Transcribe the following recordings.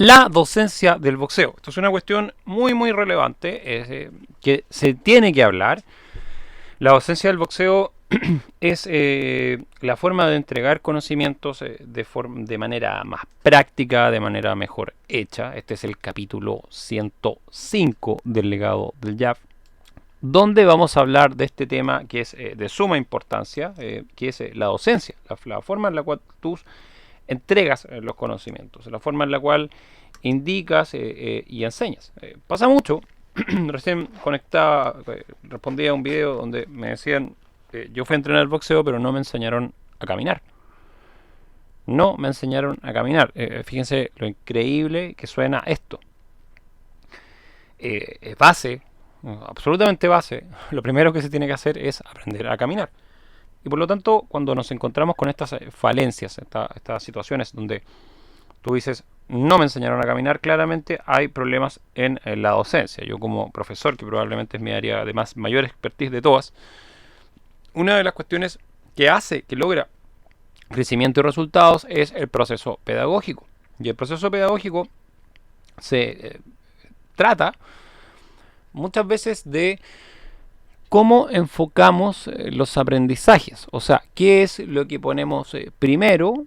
La docencia del boxeo. Esto es una cuestión muy relevante que se tiene que hablar. La docencia del boxeo es la forma de entregar conocimientos de manera más práctica, de manera mejor hecha. Este es el capítulo 105 del legado del jab, donde vamos a hablar de este tema que es de suma importancia, que es la docencia, la forma en la cual tú entregas los conocimientos, la forma en la cual indicas y enseñas. Pasa mucho. Recién conectaba, respondía a un video donde me decían, yo fui a entrenar boxeo, pero no me enseñaron a caminar. No me enseñaron a caminar. Fíjense lo increíble que suena esto. Es base, absolutamente base. Lo primero que se tiene que hacer es aprender a caminar. Y por lo tanto, cuando nos encontramos con estas falencias, estas situaciones donde tú dices, no me enseñaron a caminar, claramente hay problemas en la docencia. Yo como profesor, que probablemente es mi área de mayor expertise de todas, una de las cuestiones que hace, que logra crecimiento y resultados es el proceso pedagógico. Y el proceso pedagógico se trata muchas veces de cómo enfocamos los aprendizajes. O sea, qué es lo que ponemos primero,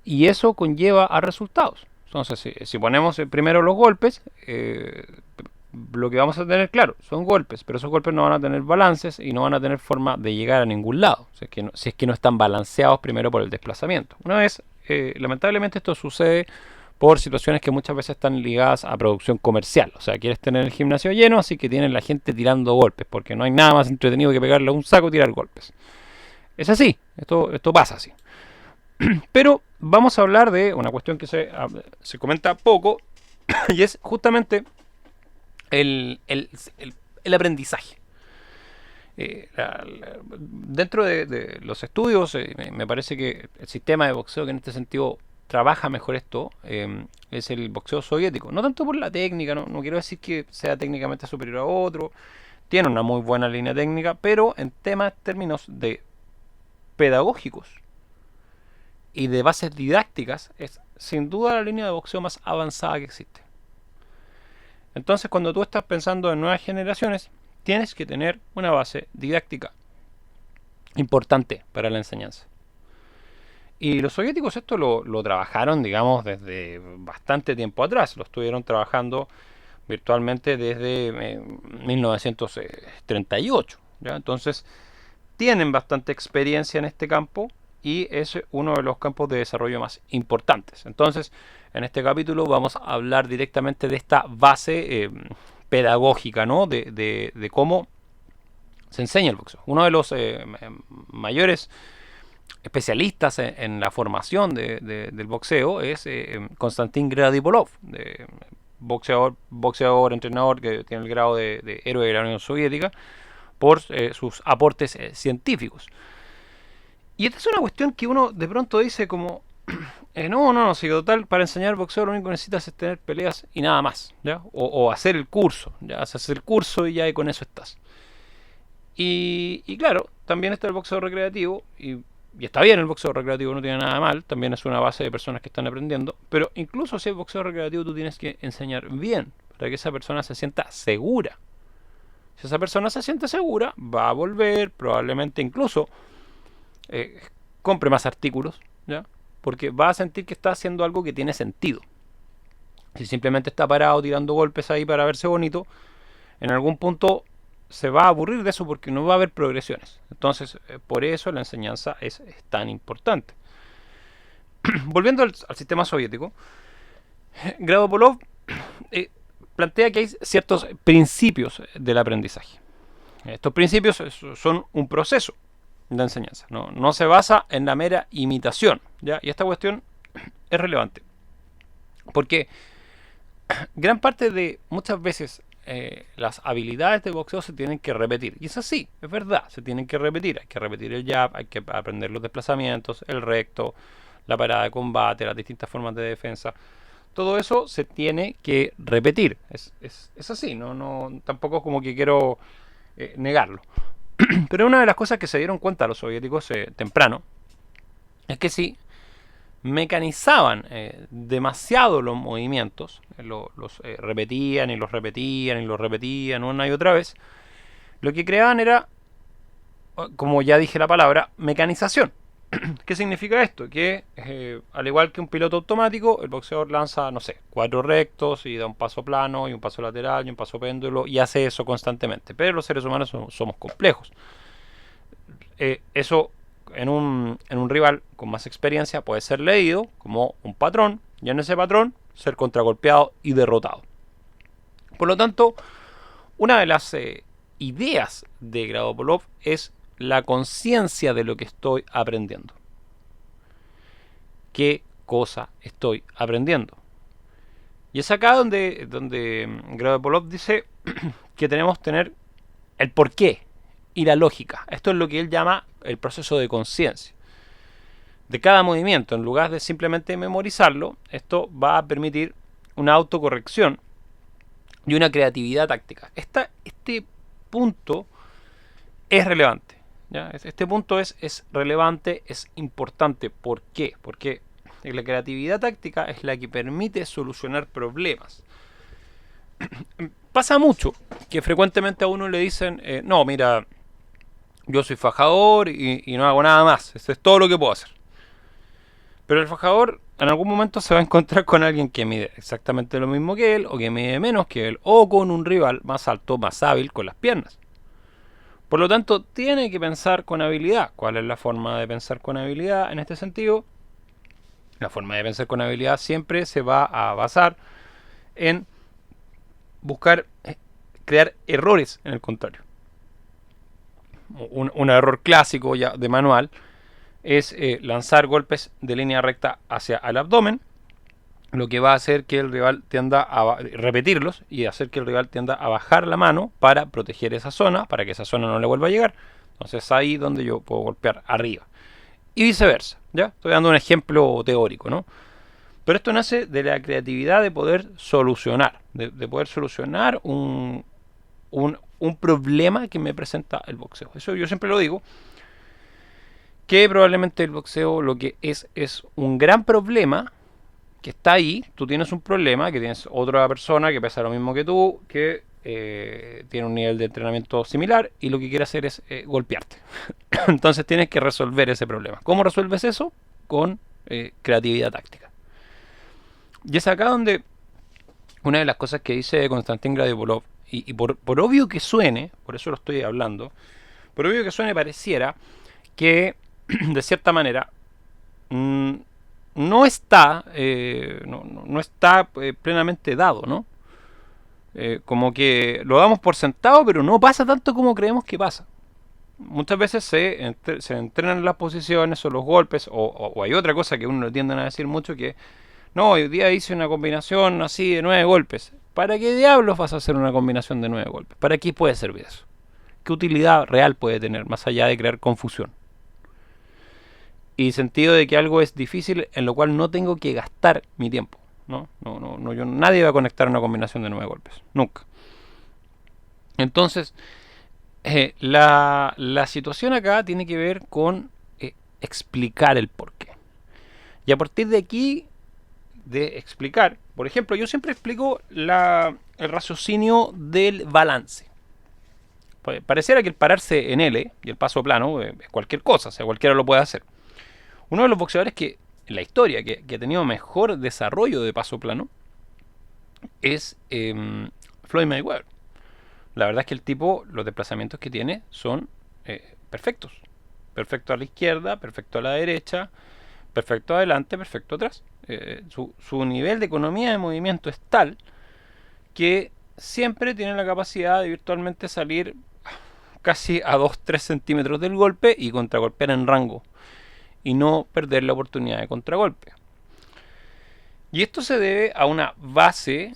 y eso conlleva a resultados. Entonces, si ponemos primero los golpes, lo que vamos a tener, claro, son golpes, pero esos golpes no van a tener balances y no van a tener forma de llegar a ningún lado, si es que no están balanceados primero por el desplazamiento. Una vez, lamentablemente esto sucede por situaciones que muchas veces están ligadas a producción comercial. O sea, quieres tener el gimnasio lleno, así que tienes la gente tirando golpes, porque no hay nada más entretenido que pegarle a un saco y tirar golpes. Es así, esto pasa así. Pero vamos a hablar de una cuestión que se comenta poco, y es justamente el aprendizaje. Dentro de los estudios, me parece que el sistema de boxeo que en este sentido trabaja mejor esto es el boxeo soviético. No tanto por la técnica, no quiero decir que sea técnicamente superior a otro, tiene una muy buena línea técnica, pero en términos de pedagógicos y de bases didácticas, es sin duda la línea de boxeo más avanzada que existe. Entonces, cuando tú estás pensando en nuevas generaciones, tienes que tener una base didáctica importante para la enseñanza. Y los soviéticos esto lo trabajaron, digamos, desde bastante tiempo atrás. Lo estuvieron trabajando virtualmente desde 1938. ¿ya? Entonces, tienen bastante experiencia en este campo y es uno de los campos de desarrollo más importantes. Entonces, en este capítulo vamos a hablar directamente de esta base pedagógica, ¿no? de cómo se enseña el boxeo. Uno de los mayores especialistas en la formación del boxeo es Konstantin Gradipolov, boxeador, entrenador que tiene el grado de héroe de la Unión Soviética por sus aportes científicos. Y esta es una cuestión que uno de pronto dice como, no, si total, para enseñar boxeo lo único que necesitas es tener peleas y nada más, ¿ya? O hacer el curso, ya haces el curso y ya con eso estás. Y claro, también está el boxeo recreativo, y está bien el boxeo recreativo, no tiene nada mal, también es una base de personas que están aprendiendo, pero incluso si es boxeo recreativo tú tienes que enseñar bien, para que esa persona se sienta segura. Si esa persona se siente segura, va a volver, probablemente incluso compre más artículos, ¿ya? Porque va a sentir que está haciendo algo que tiene sentido. Si simplemente está parado tirando golpes ahí para verse bonito, en algún punto se va a aburrir de eso porque no va a haber progresiones. Entonces, por eso la enseñanza es tan importante. Volviendo al sistema soviético, Gradopolov plantea que hay ciertos principios del aprendizaje. Estos principios son un proceso de enseñanza, no se basa en la mera imitación, ¿ya? Y esta cuestión es relevante porque gran parte de muchas veces las habilidades de boxeo se tienen que repetir, y es así, es verdad, se tienen que repetir, hay que repetir el jab, hay que aprender los desplazamientos, el recto, la parada de combate, las distintas formas de defensa. Todo eso se tiene que repetir, es así, tampoco como que quiero negarlo. Pero una de las cosas que se dieron cuenta los soviéticos temprano es que si mecanizaban demasiado los movimientos, los repetían y los repetían y los repetían una y otra vez, lo que creaban era, como ya dije la palabra, mecanización. ¿Qué significa esto? Que al igual que un piloto automático, el boxeador lanza, no sé, 4 rectos y da un paso plano y un paso lateral y un paso péndulo y hace eso constantemente. Pero los seres humanos somos complejos. Eso en un rival con más experiencia puede ser leído como un patrón y en ese patrón ser contragolpeado y derrotado. Por lo tanto, una de las ideas de Gradopolov es la conciencia de lo que estoy aprendiendo. ¿Qué cosa estoy aprendiendo? Y es acá donde Gradopolov dice que tenemos que tener el porqué y la lógica. Esto es lo que él llama el proceso de conciencia. De cada movimiento, en lugar de simplemente memorizarlo, esto va a permitir una autocorrección y una creatividad táctica. Este punto es relevante. ¿Ya? Este punto es relevante, es importante. ¿Por qué? Porque la creatividad táctica es la que permite solucionar problemas. Pasa mucho que frecuentemente a uno le dicen, no, mira, yo soy fajador y no hago nada más. Esto es todo lo que puedo hacer. Pero el fajador en algún momento se va a encontrar con alguien que mide exactamente lo mismo que él, o que mide menos que él, o con un rival más alto, más hábil con las piernas. Por lo tanto, tiene que pensar con habilidad. ¿Cuál es la forma de pensar con habilidad en este sentido? La forma de pensar con habilidad siempre se va a basar en buscar crear errores en el contrario. Un error clásico ya de manual es lanzar golpes de línea recta hacia el abdomen, lo que va a hacer que el rival tienda a repetirlos y hacer que el rival tienda a bajar la mano para proteger esa zona, para que esa zona no le vuelva a llegar. Entonces ahí donde yo puedo golpear arriba. Y viceversa, ¿ya? Estoy dando un ejemplo teórico, ¿no? Pero esto nace de la creatividad de poder solucionar, de poder solucionar un problema que me presenta el boxeo. Eso yo siempre lo digo, que probablemente el boxeo lo que es un gran problema que está ahí. Tú tienes un problema, que tienes otra persona que pesa lo mismo que tú, que tiene un nivel de entrenamiento similar y lo que quiere hacer es golpearte. Entonces tienes que resolver ese problema. ¿Cómo resuelves eso? Con creatividad táctica. Y es acá donde una de las cosas que dice Konstantin Gradopolov, y por obvio que suene, por eso lo estoy hablando, por obvio que suene pareciera que de cierta manera no está plenamente dado, ¿no? Como que lo damos por sentado, pero no pasa tanto como creemos que pasa. Muchas veces se entrenan las posiciones o los golpes, o hay otra cosa que uno le tienden a decir mucho, que no, hoy día hice una combinación así de 9 golpes. ¿Para qué diablos vas a hacer una combinación de 9 golpes? ¿Para qué puede servir eso? ¿Qué utilidad real puede tener más allá de crear confusión? Y sentido de que algo es difícil en lo cual no tengo que gastar mi tiempo. Nadie va a conectar una combinación de 9 golpes. Nunca. Entonces, la situación acá tiene que ver con explicar el porqué. Y a partir de aquí, de explicar, por ejemplo, yo siempre explico el raciocinio del balance. Pareciera que el pararse en L y el paso plano es cualquier cosa, o sea, cualquiera lo puede hacer. Uno de los boxeadores que en la historia que ha tenido mejor desarrollo de paso plano es Floyd Mayweather. La verdad es que el tipo, los desplazamientos que tiene son perfectos. Perfecto a la izquierda, perfecto a la derecha, perfecto adelante, perfecto atrás. Su nivel de economía de movimiento es tal que siempre tiene la capacidad de virtualmente salir casi a 2-3 centímetros del golpe y contragolpear en rango y no perder la oportunidad de contragolpe. Y esto se debe a una base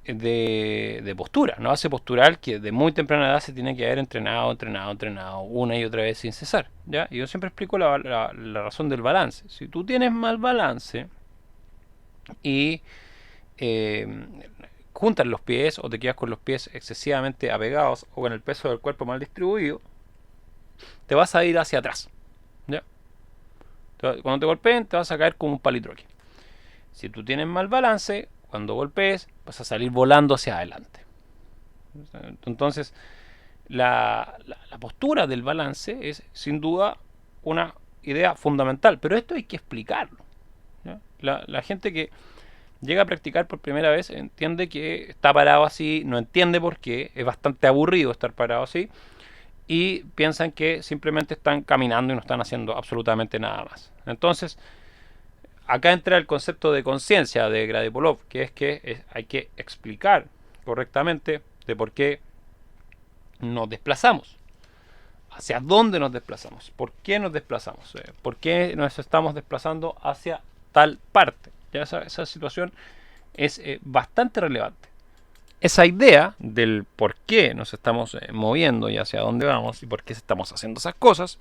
de postura, una base postural que de muy temprana edad se tiene que haber entrenado una y otra vez sin cesar, ¿ya? Y yo siempre explico la razón del balance. Si tú tienes mal balance y juntas los pies o te quedas con los pies excesivamente apegados o con el peso del cuerpo mal distribuido, te vas a ir hacia atrás, ¿ya? Cuando te golpeen, te vas a caer como un palitroque. Si tú tienes mal balance, cuando golpees, vas a salir volando hacia adelante. Entonces, la postura del balance es sin duda una idea fundamental, pero esto hay que explicarlo. La gente que llega a practicar por primera vez entiende que está parado así, no entiende por qué, es bastante aburrido estar parado así, y piensan que simplemente están caminando y no están haciendo absolutamente nada más. Entonces, acá entra el concepto de conciencia de Grady-Polov, que es que hay que explicar correctamente de por qué nos desplazamos, hacia dónde nos desplazamos, por qué nos desplazamos, por qué nos estamos desplazando hacia tal parte. Ya esa situación es bastante relevante. Esa idea del por qué nos estamos moviendo y hacia dónde vamos y por qué estamos haciendo esas cosas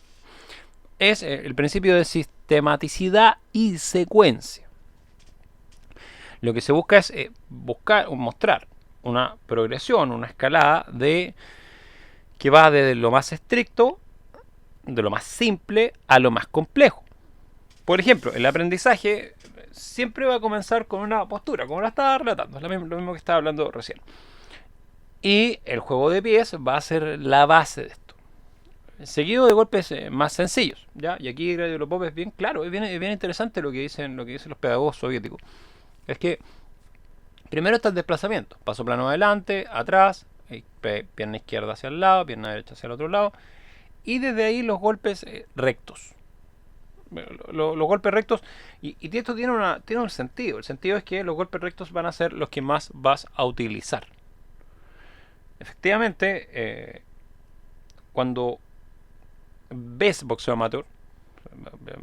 es el principio de sistematicidad y secuencia. Lo que se busca es mostrar una progresión, una escalada que va desde lo más estricto, de lo más simple, a lo más complejo. Por ejemplo, el aprendizaje siempre va a comenzar con una postura, como la estaba relatando, es lo mismo que estaba hablando recién. Y el juego de pies va a ser la base de esto, seguido de golpes más sencillos, ¿ya? Y aquí Grady-Polov es bien claro, es bien interesante lo que dicen los pedagogos soviéticos. Es que primero está el desplazamiento, paso plano adelante, atrás, pierna izquierda hacia el lado, pierna derecha hacia el otro lado, y desde ahí los golpes rectos. Los golpes rectos, y esto tiene un sentido. El sentido es que los golpes rectos van a ser los que más vas a utilizar. Efectivamente, cuando ves boxeo amateur,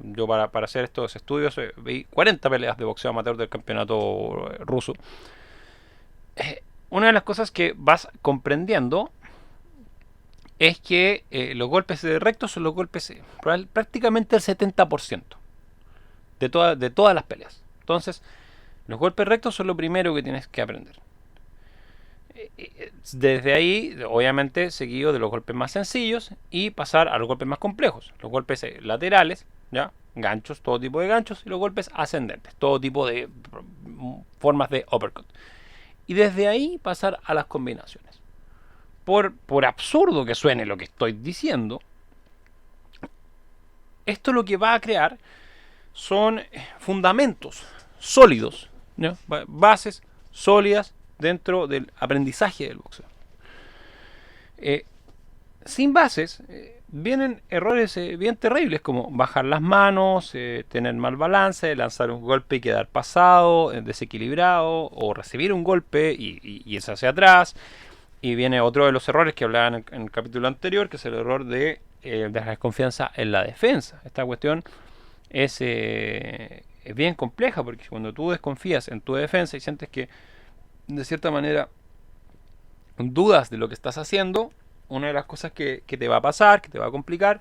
yo para hacer estos estudios vi 40 peleas de boxeo amateur del campeonato ruso. Una de las cosas que vas comprendiendo es que los golpes rectos son los golpes prácticamente el 70% de todas las peleas. Entonces, los golpes rectos son lo primero que tienes que aprender. Desde ahí, obviamente, seguido de los golpes más sencillos y pasar a los golpes más complejos. Los golpes laterales, ¿ya? Ganchos, todo tipo de ganchos, y los golpes ascendentes, todo tipo de formas de uppercut. Y desde ahí pasar a las combinaciones. Por absurdo que suene lo que estoy diciendo, esto lo que va a crear son fundamentos sólidos, ¿no? Bases sólidas dentro del aprendizaje del boxeo. Sin bases vienen errores bien terribles como bajar las manos, tener mal balance, lanzar un golpe y quedar pasado, desequilibrado, o recibir un golpe y irse hacia atrás. Y viene otro de los errores que hablaban en el capítulo anterior, que es el error de la desconfianza en la defensa. Esta cuestión es bien compleja, porque cuando tú desconfías en tu defensa y sientes que de cierta manera dudas de lo que estás haciendo, una de las cosas que te va a pasar, que te va a complicar,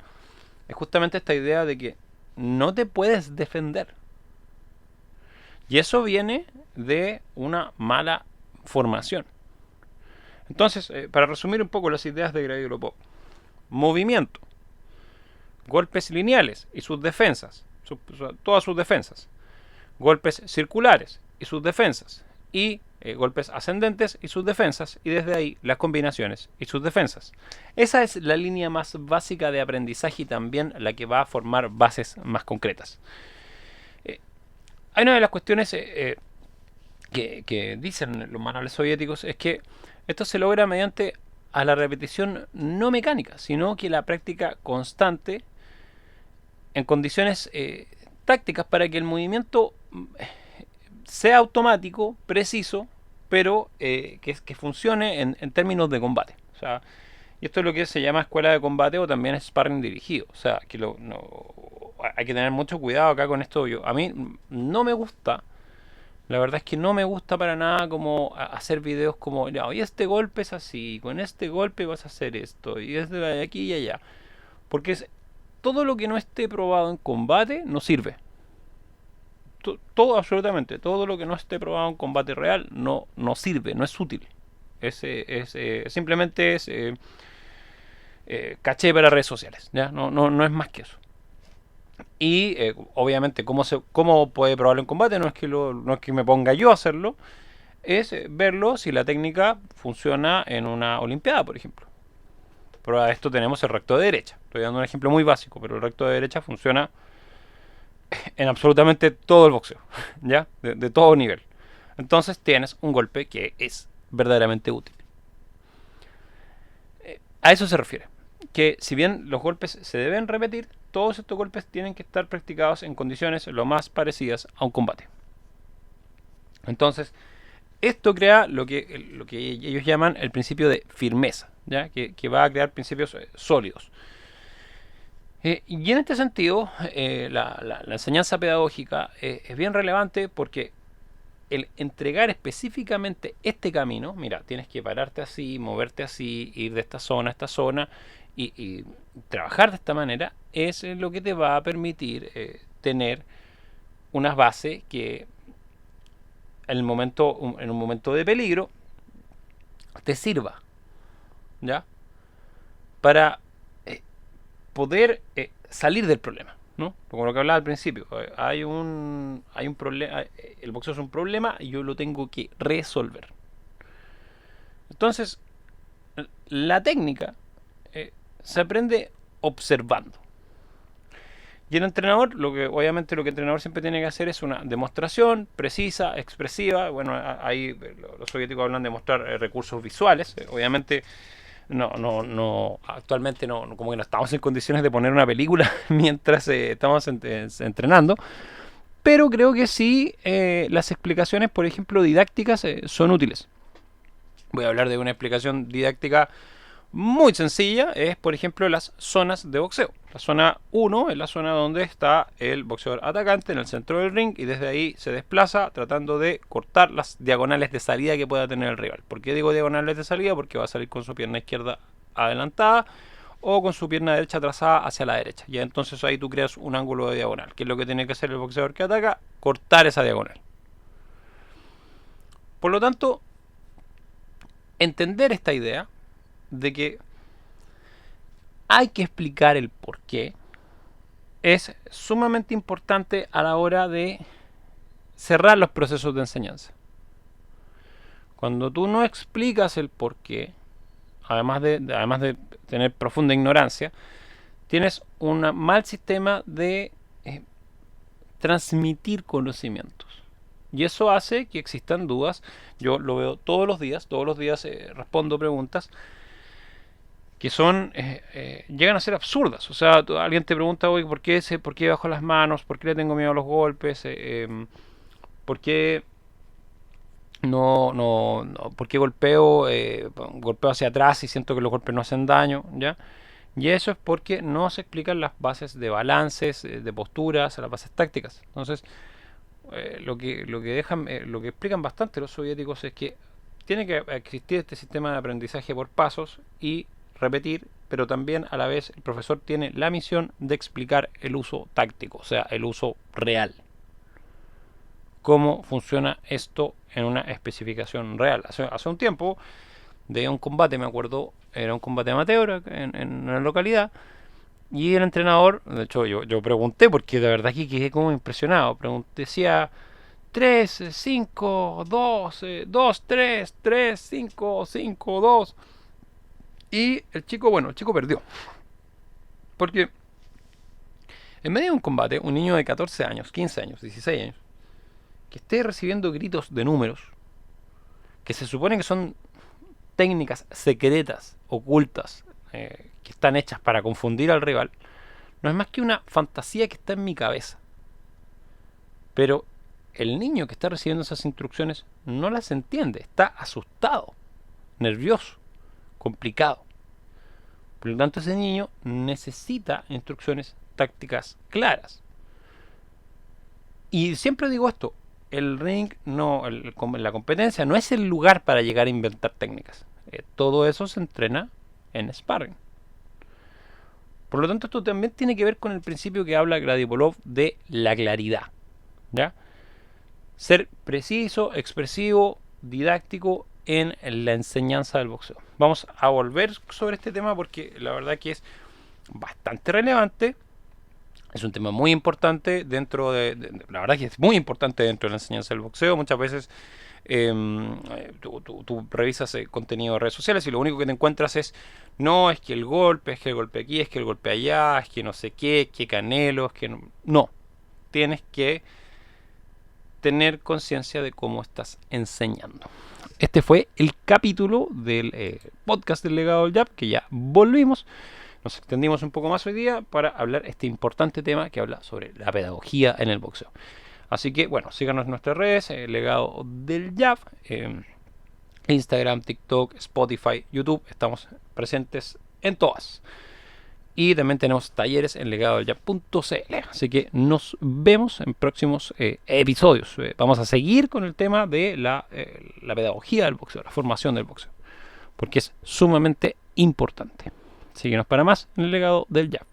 es justamente esta idea de que no te puedes defender. Y eso viene de una mala formación. Entonces, para resumir un poco las ideas de Grady-Polov: movimiento, golpes lineales y sus defensas, todas sus defensas, golpes circulares y sus defensas, y golpes ascendentes y sus defensas, y desde ahí las combinaciones y sus defensas. Esa es la línea más básica de aprendizaje y también la que va a formar bases más concretas. Hay una de las cuestiones que dicen los manuales soviéticos, es que esto se logra mediante a la repetición no mecánica, sino que la práctica constante en condiciones tácticas para que el movimiento sea automático, preciso, pero que funcione en términos de combate. O sea, y esto es lo que se llama escuela de combate o también sparring dirigido. O sea, que hay que tener mucho cuidado acá con esto. A mí no me gusta, la verdad es que no me gusta para nada como hacer videos como, ya, y este golpe es así, con este golpe vas a hacer esto, y es de aquí y allá. Porque todo lo que no esté probado en combate no sirve. Todo, absolutamente, todo lo que no esté probado en combate real no sirve, no es útil. Simplemente es caché para redes sociales, ¿ya? No es más que eso. Y obviamente, ¿cómo puede probarlo en combate? No es que me ponga yo a hacerlo, es verlo si la técnica funciona en una olimpiada, por ejemplo. Para esto tenemos el recto de derecha. Estoy dando un ejemplo muy básico, pero el recto de derecha funciona en absolutamente todo el boxeo, ¿ya? De todo nivel. Entonces tienes un golpe que es verdaderamente útil. A eso se refiere. Que si bien los golpes se deben repetir, todos estos golpes tienen que estar practicados en condiciones lo más parecidas a un combate. Entonces, esto crea lo que ellos llaman el principio de firmeza, ¿ya? Que va a crear principios sólidos. Y en este sentido, la enseñanza pedagógica es bien relevante porque el entregar específicamente este camino, mira, tienes que pararte así, moverte así, ir de esta zona a esta zona y trabajar de esta manera, es lo que te va a permitir tener unas bases que en un momento de peligro te sirva, ¿ya? Para poder salir del problema, ¿no? Como lo que hablaba al principio, hay un problema, el boxeo es un problema y yo lo tengo que resolver. Entonces, la técnica se aprende observando. Y el entrenador, obviamente lo que el entrenador siempre tiene que hacer es una demostración precisa, expresiva. Bueno, ahí los soviéticos hablan de mostrar recursos visuales. Obviamente actualmente como que no estamos en condiciones de poner una película mientras estamos entrenando. Pero creo que sí, las explicaciones, por ejemplo, didácticas, son útiles. Voy a hablar de una explicación didáctica muy sencilla, es por ejemplo las zonas de boxeo. La zona 1 es la zona donde está el boxeador atacante en el centro del ring y desde ahí se desplaza tratando de cortar las diagonales de salida que pueda tener el rival. ¿Por qué digo diagonales de salida? Porque va a salir con su pierna izquierda adelantada o con su pierna derecha trazada hacia la derecha. Y entonces ahí tú creas un ángulo de diagonal. ¿Qué es lo que tiene que hacer el boxeador que ataca? Cortar esa diagonal. Por lo tanto, entender esta idea de que hay que explicar el por qué es sumamente importante a la hora de cerrar los procesos de enseñanza. Cuando tú no explicas el por qué, además de tener profunda ignorancia, tienes un mal sistema de transmitir conocimientos. Y eso hace que existan dudas. Yo lo veo todos los días respondo preguntas que llegan a ser absurdas. O sea, alguien te pregunta, oye, ¿por qué bajo las manos? ¿Por qué le tengo miedo a los golpes? ¿Por qué por qué golpeo hacia atrás y siento que los golpes no hacen daño? ¿Ya? Y eso es porque no se explican las bases de balances, de posturas, las bases tácticas. Entonces, lo que explican bastante los soviéticos es que tiene que existir este sistema de aprendizaje por pasos y repetir, pero también a la vez el profesor tiene la misión de explicar el uso táctico, o sea, el uso real. Cómo funciona esto en una especificación real. Hace un tiempo, de un combate, me acuerdo, era un combate amateur en una localidad, y el entrenador, de hecho yo pregunté, porque de verdad que quedé como impresionado, decía 3, 5, 2, 2, 3, 3, 5, 5, 2. Y el chico perdió. Porque en medio de un combate, un niño de 14 años, 15 años, 16 años, que esté recibiendo gritos de números, que se supone que son técnicas secretas, ocultas, que están hechas para confundir al rival, no es más que una fantasía que está en mi cabeza. Pero el niño que está recibiendo esas instrucciones no las entiende, está asustado, nervioso, complicado. Por lo tanto, ese niño necesita instrucciones tácticas claras. Y siempre digo esto, el ring, la competencia no es el lugar para llegar a inventar técnicas. Todo eso se entrena en sparring. Por lo tanto, esto también tiene que ver con el principio que habla Gradipolov de la claridad, ¿ya? Ser preciso, expresivo, didáctico en la enseñanza del boxeo. Vamos a volver sobre este tema porque la verdad que es bastante relevante Es un tema muy importante dentro la verdad que es muy importante dentro de la enseñanza del boxeo. Muchas veces tú revisas contenido de redes sociales y lo único que te encuentras es, no, es que el golpe, es que el golpe aquí, es que el golpe allá, es que no sé qué, es que Canelo, es que no. No, tienes que tener conciencia de cómo estás enseñando. Este fue el capítulo del podcast del legado del jab, que ya volvimos. Nos extendimos un poco más hoy día para hablar este importante tema que habla sobre la pedagogía en el boxeo. Así que, bueno, síganos en nuestras redes, legado del jab, Instagram, TikTok, Spotify, YouTube. Estamos presentes en todas. Y también tenemos talleres en legadodeljab.cl. Así que nos vemos en próximos episodios. Vamos a seguir con el tema de la pedagogía del boxeo, la formación del boxeo, porque es sumamente importante. Síguenos para más en el legado del jab.